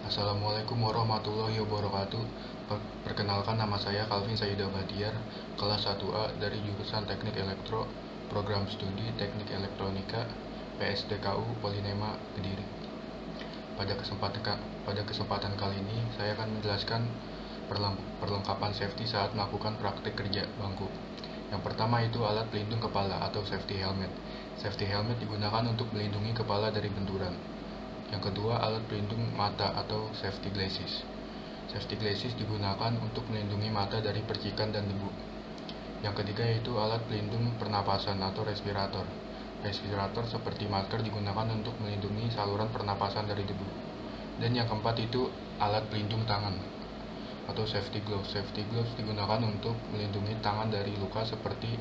Assalamualaikum warahmatullahi wabarakatuh. Perkenalkan, nama saya Calvin Saida Badiar, kelas 1A dari jurusan Teknik Elektro, Program Studi Teknik Elektronika, PSDKU Polinema Kediri. Pada kesempatan kali ini, saya akan menjelaskan perlengkapan safety saat melakukan praktik kerja bangku. Yang pertama itu alat pelindung kepala atau safety helmet. Safety helmet digunakan untuk melindungi kepala dari benturan. Yang kedua, alat pelindung mata atau safety glasses. Safety glasses digunakan untuk melindungi mata dari percikan dan debu. Yang ketiga yaitu alat pelindung pernapasan atau respirator. Respirator seperti masker digunakan untuk melindungi saluran pernapasan dari debu. Dan yang keempat itu alat pelindung tangan atau safety gloves. Safety gloves digunakan untuk melindungi tangan dari luka seperti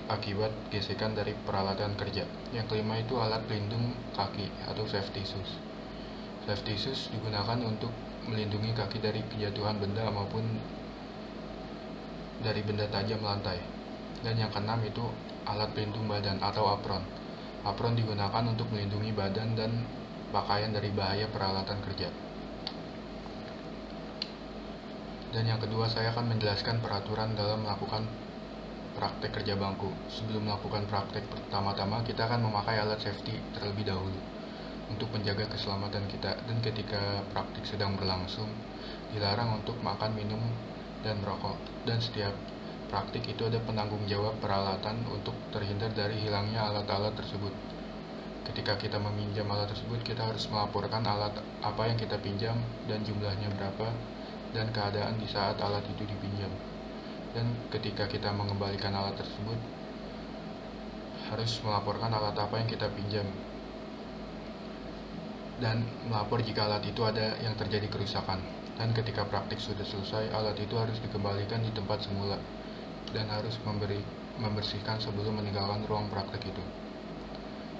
akibat gesekan dari peralatan kerja. Yang kelima itu alat pelindung kaki atau safety shoes. Safety shoes digunakan untuk melindungi kaki dari kejatuhan benda maupun dari benda tajam lantai. Dan yang keenam itu alat pelindung badan atau apron. Apron digunakan untuk melindungi badan dan pakaian dari bahaya peralatan kerja. Dan yang kedua, saya akan menjelaskan peraturan dalam melakukan praktek kerja bangku. Sebelum melakukan praktek, pertama-tama kita akan memakai alat safety terlebih dahulu untuk menjaga keselamatan kita. Dan ketika praktik sedang berlangsung, dilarang untuk makan, minum, dan merokok. Dan setiap praktik itu ada penanggung jawab peralatan untuk terhindar dari hilangnya alat-alat tersebut. Ketika kita meminjam alat tersebut, kita harus melaporkan alat apa yang kita pinjam dan jumlahnya berapa dan keadaan di saat alat itu dipinjam. Dan ketika kita mengembalikan alat tersebut, harus melaporkan alat apa yang kita pinjam dan melapor jika alat itu ada yang terjadi kerusakan. Dan ketika praktik sudah selesai, alat itu harus dikembalikan di tempat semula dan harus membersihkan sebelum meninggalkan ruang praktik itu.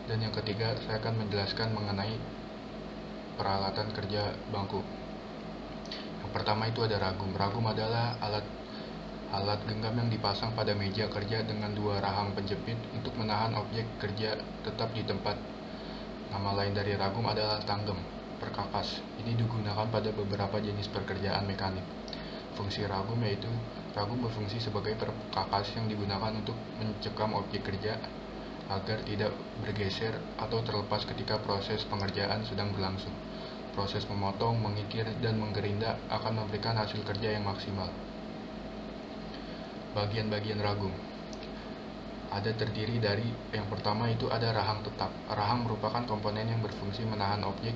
Dan yang ketiga, saya akan menjelaskan mengenai peralatan kerja bangku. Yang pertama itu ada ragum. Ragum adalah alat genggam yang dipasang pada meja kerja dengan dua rahang penjepit untuk menahan objek kerja tetap di tempat. Nama lain dari ragum adalah tanggem, perkakas. Ini digunakan pada beberapa jenis pekerjaan mekanik. Fungsi ragum yaitu ragum berfungsi sebagai perkakas yang digunakan untuk mencekam objek kerja agar tidak bergeser atau terlepas ketika proses pengerjaan sedang berlangsung. Proses memotong, mengikir, dan menggerinda akan memberikan hasil kerja yang maksimal. Bagian-bagian ragum ada terdiri dari, yang pertama itu ada rahang tetap. Rahang merupakan komponen yang berfungsi menahan objek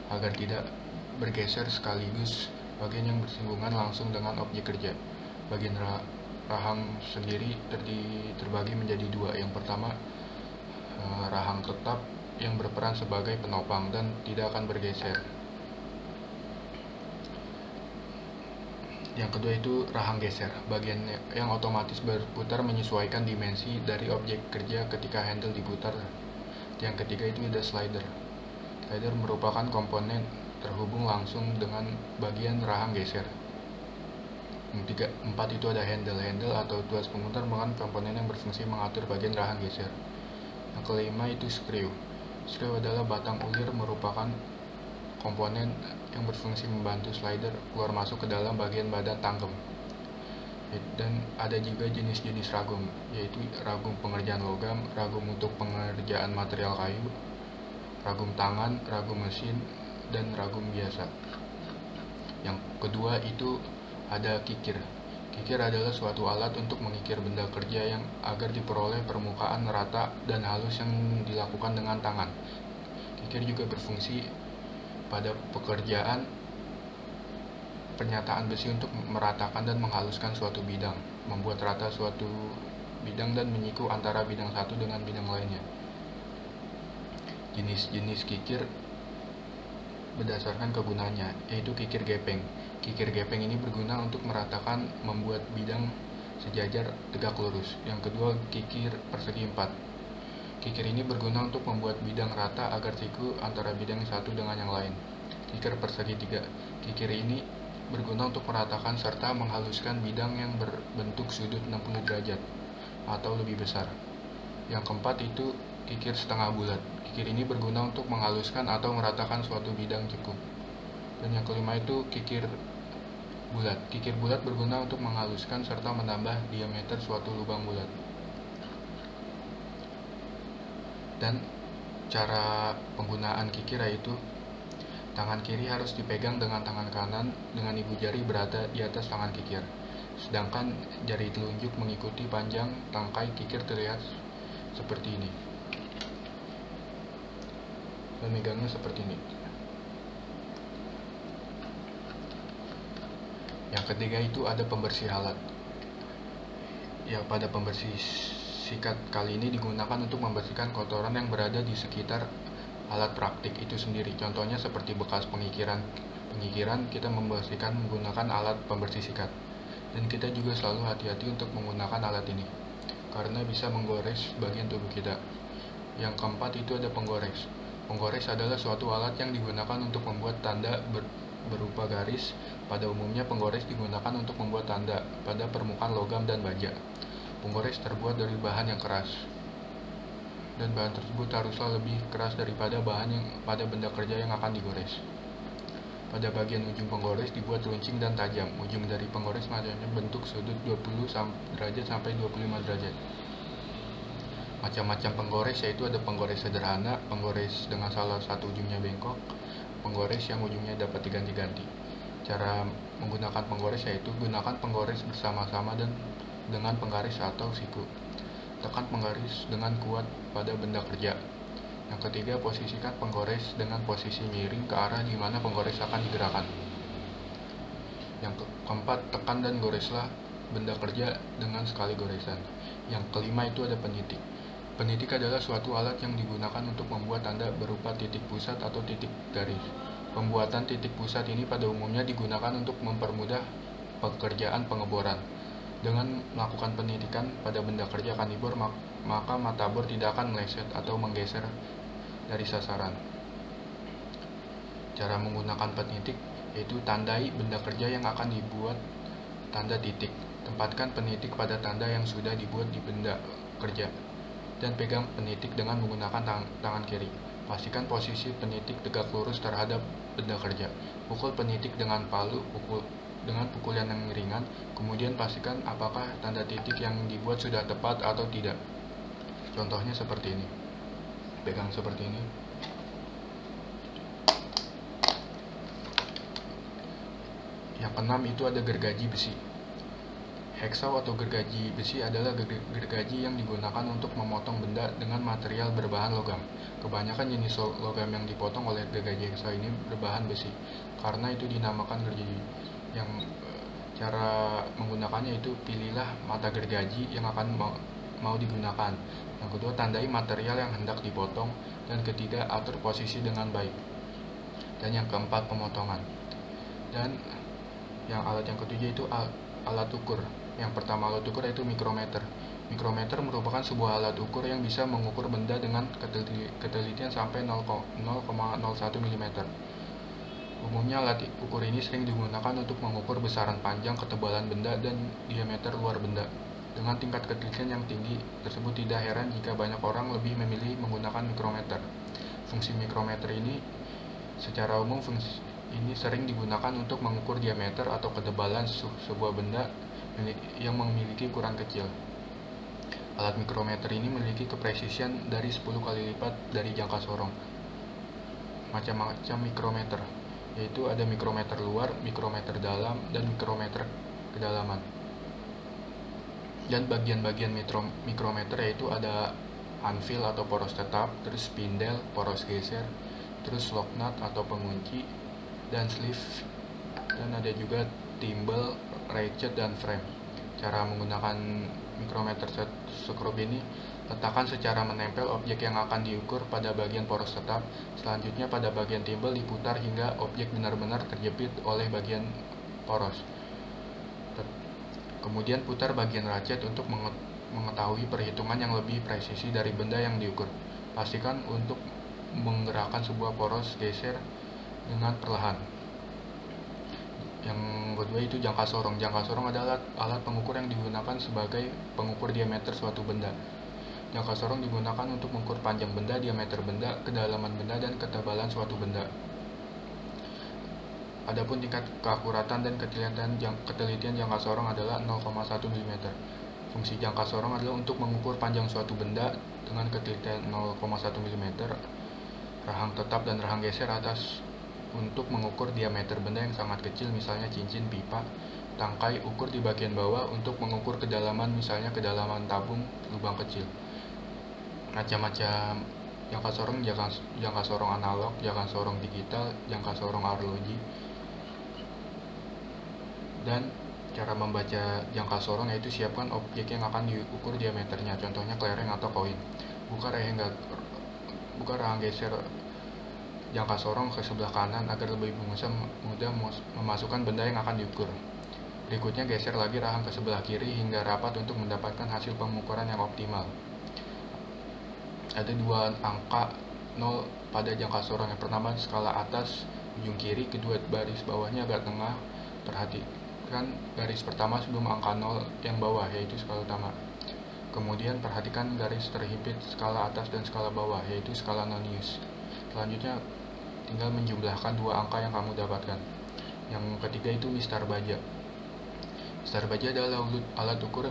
agar tidak bergeser, sekaligus bagian yang bersinggungan langsung dengan objek kerja. Bagian rahang sendiri terbagi menjadi dua. Yang pertama, rahang tetap yang berperan sebagai penopang dan tidak akan bergeser. Yang kedua itu rahang geser, bagian yang otomatis berputar menyesuaikan dimensi dari objek kerja ketika handle diputar. Yang ketiga itu ada slider. Slider merupakan komponen terhubung langsung dengan bagian rahang geser. Yang keempat itu ada handle. Handle atau tuas pemutar merupakan komponen yang berfungsi mengatur bagian rahang geser. Yang kelima itu screw. Screw adalah batang ulir, merupakan komponen yang berfungsi membantu slider keluar masuk ke dalam bagian badan tanggem. Dan ada juga jenis-jenis ragum, yaitu ragum pengerjaan logam, ragum untuk pengerjaan material kayu, ragum tangan, ragum mesin, dan ragum biasa. Yang kedua itu ada kikir. Kikir adalah suatu alat untuk mengikir benda kerja yang agar diperoleh permukaan rata dan halus yang dilakukan dengan tangan. Kikir juga berfungsi pada pekerjaan penyataan besi untuk meratakan dan menghaluskan suatu bidang, membuat rata suatu bidang dan menyiku antara bidang satu dengan bidang lainnya. Jenis-jenis kikir berdasarkan kegunaannya, yaitu kikir gepeng. Kikir gepeng ini berguna untuk meratakan, membuat bidang sejajar tegak lurus. Yang kedua, kikir persegi 4. Kikir ini berguna untuk membuat bidang rata agar siku antara bidang satu dengan yang lain. Kikir persegi 3. Kikir ini berguna untuk meratakan serta menghaluskan bidang yang berbentuk sudut 60 derajat atau lebih besar. Yang keempat itu kikir setengah bulat. Kikir ini berguna untuk menghaluskan atau meratakan suatu bidang cukup. Dan yang kelima itu kikir bulat. Kikir bulat berguna untuk menghaluskan serta menambah diameter suatu lubang bulat. Dan cara penggunaan kikir yaitu tangan kiri harus dipegang dengan tangan kanan dengan ibu jari berada di atas tangan kikir. Sedangkan jari telunjuk mengikuti panjang tangkai kikir terlihat seperti ini. Dan megangnya seperti ini. Yang ketiga itu ada pembersih alat. Ya, pada pembersih sikat kali ini digunakan untuk membersihkan kotoran yang berada di sekitar alat praktik itu sendiri. Contohnya seperti bekas pengikiran kita membersihkan menggunakan alat pembersih sikat. Dan kita juga selalu hati-hati untuk menggunakan alat ini karena bisa menggores bagian tubuh kita. Yang keempat itu ada penggores. Penggores adalah suatu alat yang digunakan untuk membuat tanda berupa garis. Pada umumnya penggores digunakan untuk membuat tanda pada permukaan logam dan baja. Penggores terbuat dari bahan yang keras, dan bahan tersebut haruslah lebih keras daripada bahan yang pada benda kerja yang akan digores. Pada bagian ujung penggores dibuat runcing dan tajam. Ujung dari penggores macamnya bentuk sudut 20 derajat sampai 25 derajat. Macam-macam penggores yaitu ada penggores sederhana, penggores dengan salah satu ujungnya bengkok, penggores yang ujungnya dapat diganti-ganti. Cara menggunakan penggores yaitu gunakan penggores bersama-sama dan dengan penggaris atau siku. Tekan penggaris dengan kuat pada benda kerja. Yang ketiga, posisikan penggores dengan posisi miring ke arah di mana penggores akan digerakkan. Yang keempat, tekan dan goreslah benda kerja dengan sekali goresan. Yang kelima itu ada penitik. Penitik adalah suatu alat yang digunakan untuk membuat tanda berupa titik pusat atau titik garis. Pembuatan titik pusat ini pada umumnya digunakan untuk mempermudah pekerjaan pengeboran. Dengan melakukan penitikan pada benda kerja kanibor, maka mata bor tidak akan meleset atau menggeser dari sasaran. Cara menggunakan penitik yaitu tandai benda kerja yang akan dibuat tanda titik. Tempatkan penitik pada tanda yang sudah dibuat di benda kerja dan pegang penitik dengan menggunakan tangan kiri. Pastikan posisi penitik tegak lurus terhadap benda kerja. Pukul penitik dengan palu dengan pukulan yang ringan, kemudian pastikan apakah tanda titik yang dibuat sudah tepat atau tidak. Contohnya seperti ini. Pegang seperti ini. Yang keenam itu ada gergaji besi. Hacksaw atau gergaji besi adalah gergaji yang digunakan untuk memotong benda dengan material berbahan logam. Kebanyakan jenis logam yang dipotong oleh gergaji hacksaw ini berbahan besi. Karena itu dinamakan gergaji. Yang cara menggunakannya itu pilihlah mata gergaji yang akan mau digunakan. Yang kedua, tandai material yang hendak dipotong. Dan ketiga, atur posisi dengan baik. Dan yang keempat, pemotongan. Dan yang alat yang ketujuh itu alat ukur. Yang pertama alat ukur yaitu mikrometer. Mikrometer merupakan sebuah alat ukur yang bisa mengukur benda dengan ketelitian sampai 0,01 mm. Umumnya alat ukur ini sering digunakan untuk mengukur besaran panjang, ketebalan benda, dan diameter luar benda. Dengan tingkat ketelitian yang tinggi tersebut, tidak heran jika banyak orang lebih memilih menggunakan mikrometer. Fungsi mikrometer ini secara umum sering digunakan untuk mengukur diameter atau ketebalan sebuah benda yang memiliki ukuran kecil. Alat mikrometer ini memiliki kepresisian dari 10 kali lipat dari jangka sorong. Macam-macam mikrometer, yaitu ada mikrometer luar, mikrometer dalam, dan mikrometer kedalaman. Dan bagian-bagian mikrometer yaitu ada anvil atau poros tetap, terus spindle, poros geser, terus lock nut atau pengunci, dan sleeve, dan ada juga timbel, ratchet, dan frame. Cara menggunakan mikrometer sekrup ini, letakkan secara menempel objek yang akan diukur pada bagian poros tetap. Selanjutnya pada bagian timbel diputar hingga objek benar-benar terjepit oleh bagian poros. Kemudian putar bagian ratchet untuk mengetahui perhitungan yang lebih presisi dari benda yang diukur. Pastikan untuk menggerakkan sebuah poros geser dengan perlahan. Yang kedua itu jangka sorong. Jangka sorong adalah alat pengukur yang digunakan sebagai pengukur diameter suatu benda. Jangka sorong digunakan untuk mengukur panjang benda, diameter benda, kedalaman benda, dan ketebalan suatu benda. Adapun tingkat keakuratan dan ketelitian jangka sorong adalah 0,1 mm. Fungsi jangka sorong adalah untuk mengukur panjang suatu benda dengan ketelitian 0,1 mm, rahang tetap dan rahang geser atas untuk mengukur diameter benda yang sangat kecil, misalnya cincin, pipa, tangkai, ukur di bagian bawah untuk mengukur kedalaman, misalnya kedalaman tabung, lubang kecil. Macam-macam jangka sorong, jangka sorong analog, jangka sorong digital, jangka sorong arloji. Dan cara membaca jangka sorong yaitu siapkan objek yang akan diukur diameternya, contohnya kelereng atau koin. Buka rahang geser jangka sorong ke sebelah kanan agar lebih mudah memasukkan benda yang akan diukur. Berikutnya geser lagi rahang ke sebelah kiri hingga rapat untuk mendapatkan hasil pengukuran yang optimal. Ada dua angka 0 pada jangka sorong. Yang pertama skala atas ujung kiri, kedua baris bawahnya agak tengah. Perhatikan garis pertama sebelum angka 0 yang bawah, yaitu skala utama. Kemudian perhatikan garis terhimpit skala atas dan skala bawah, yaitu skala nonius. Selanjutnya tinggal menjumlahkan dua angka yang kamu dapatkan. Yang ketiga itu mistar baja. Mistar baja adalah alat ukur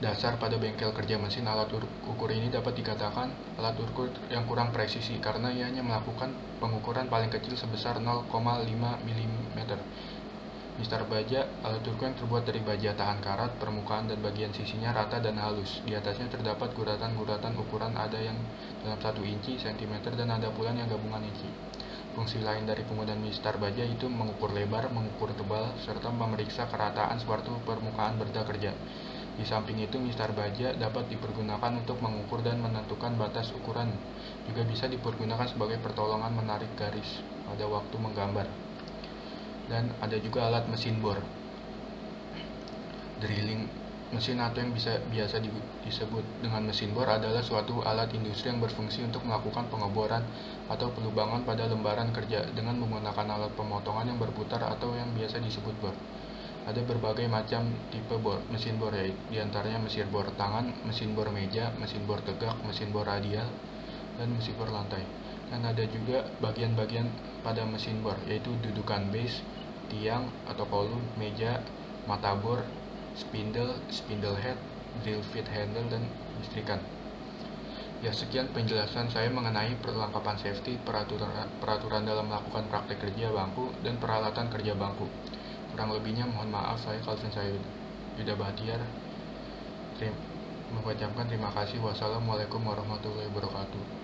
dasar pada bengkel kerja mesin. Alat ukur ini dapat dikatakan alat ukur yang kurang presisi karena ia hanya melakukan pengukuran paling kecil sebesar 0,5 mm. Mistar baja, alat ukur yang terbuat dari baja tahan karat, permukaan dan bagian sisinya rata dan halus. Di atasnya terdapat guratan-guratan ukuran, ada yang dalam 1 inci, cm, dan ada pula yang gabungan inci. Fungsi lain dari penggunaan mistar baja itu mengukur lebar, mengukur tebal, serta memeriksa kerataan suatu permukaan benda kerja. Di samping itu, mistar baja dapat dipergunakan untuk mengukur dan menentukan batas ukuran. Juga bisa dipergunakan sebagai pertolongan menarik garis pada waktu menggambar. Dan ada juga alat mesin bor. Drilling mesin atau yang biasa disebut dengan mesin bor adalah suatu alat industri yang berfungsi untuk melakukan pengeboran atau pelubangan pada lembaran kerja dengan menggunakan alat pemotongan yang berputar atau yang biasa disebut bor. Ada berbagai macam tipe mesin bor, yaitu diantaranya mesin bor tangan, mesin bor meja, mesin bor tegak, mesin bor radial, dan mesin bor lantai. Dan ada juga bagian-bagian pada mesin bor, yaitu dudukan base, tiang atau kolom, meja, mata bor, spindle head, drill feed handle, dan listrikan. Ya, sekian penjelasan saya mengenai perlengkapan safety, peraturan dalam melakukan praktek kerja bangku, dan peralatan kerja bangku. Kurang lebihnya mohon maaf, saya Yuda Bahtiar mengucapkan terima kasih. Wassalamualaikum warahmatullahi wabarakatuh.